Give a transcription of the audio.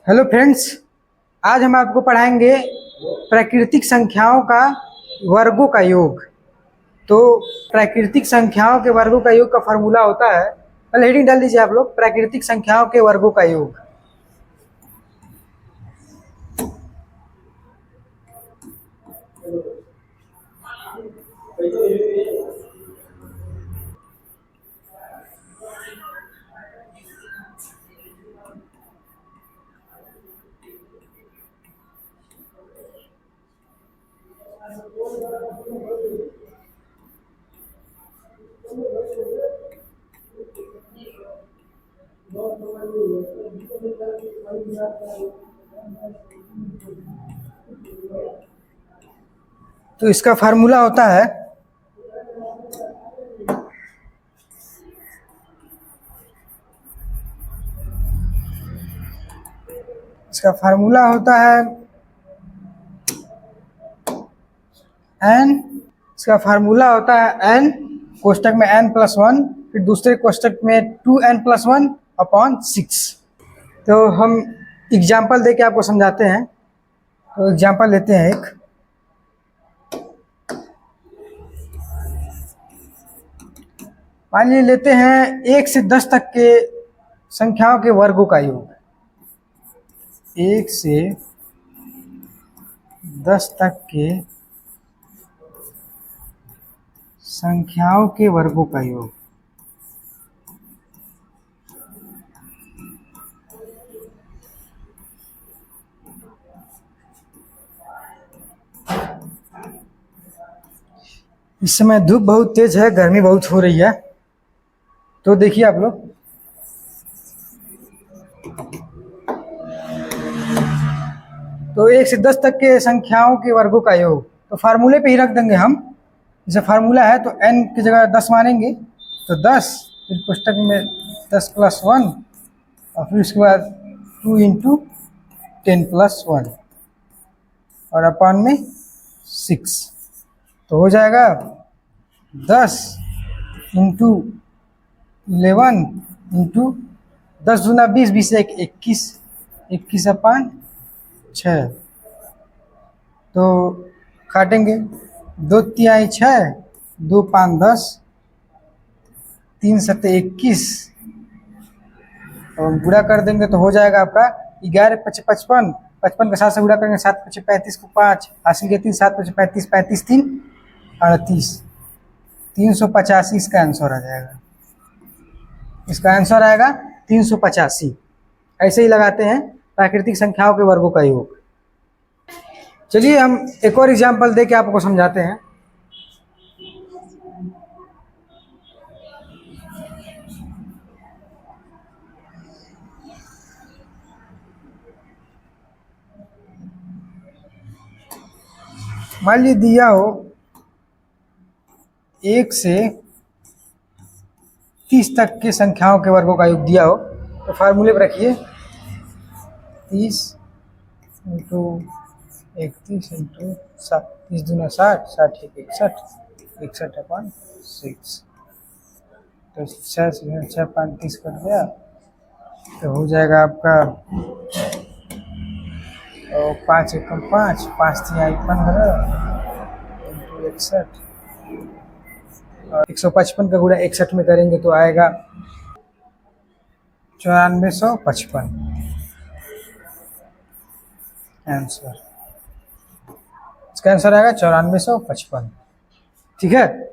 Hello friends, आज हम आपको पढ़ाएंगे प्राकृतिक संख्याओं का वर्गों का योग। तो प्राकृतिक संख्याओं के वर्गों का योग का फॉर्मूला होता है, पहले हेडिंग डाल दीजिए आप लोग, प्राकृतिक संख्याओं के वर्गों का योग। तो इसका फार्मूला होता है n। इसका फार्मूला होता है n, कोष्टक में n+1, फिर दूसरे कोष्टक में 2n+1/6। तो हम एग्जाम्पल दे के आपको समझाते हैं। तो एग्जाम्पल लेते हैं एक। मान लीजिए लेते हैं 1 से 10 तक के संख्याओं के वर्गों का योग। 1 से 10 तक के संख्याओं के वर्गों का योग। इस समय धूप बहुत तेज है, गर्मी बहुत हो रही है। तो देखिए आप लोग, तो 1 से 10 तक के संख्याओं के वर्गों का योग तो फार्मूले पे ही रख देंगे हम। जैसे फार्मूला है तो n की जगह 10 मानेंगे, तो 10, फिर कोष्टक में 10+1 और फिर उसके बाद 2 × 10+1 और अपान में 6। तो हो जाएगा 10 × 11 × 10 दूना 20, 20 से 21, 21/6। तो काटेंगे, 2 तिहाई 6, 2 5 10, 3 7 21 और गुणा कर देंगे तो हो जाएगा आपका 11 5 55। 55 के 7 से गुणा करेंगे, 7 5 35 को 5 हासिल के 3, 7 5 35, 35 3 38, 385 इसका आंसर आ जाएगा। इसका आंसर आएगा 385। ऐसे ही लगाते हैं प्राकृतिक संख्याओं के वर्गों का योग। चलिए हम एक और एग्जाम्पल दे के आपको समझाते हैं। मान लीजिए दिया हो 1 से 30 तक के संख्याओं के वर्गों का योग दिया हो, तो फार्मूले पर रखिए 30 × 31 × 7, 30 दूना 60, 60 61, 61/6। तो 6 से 6 5 30 कट गया, तो हो जाएगा आपका 5 × 5, 5 तिहाई 15 × 61 और 155 का गुणा 61 में करेंगे तो आएगा 9455 आंसर। इसका आंसर आएगा 9455। ठीक है।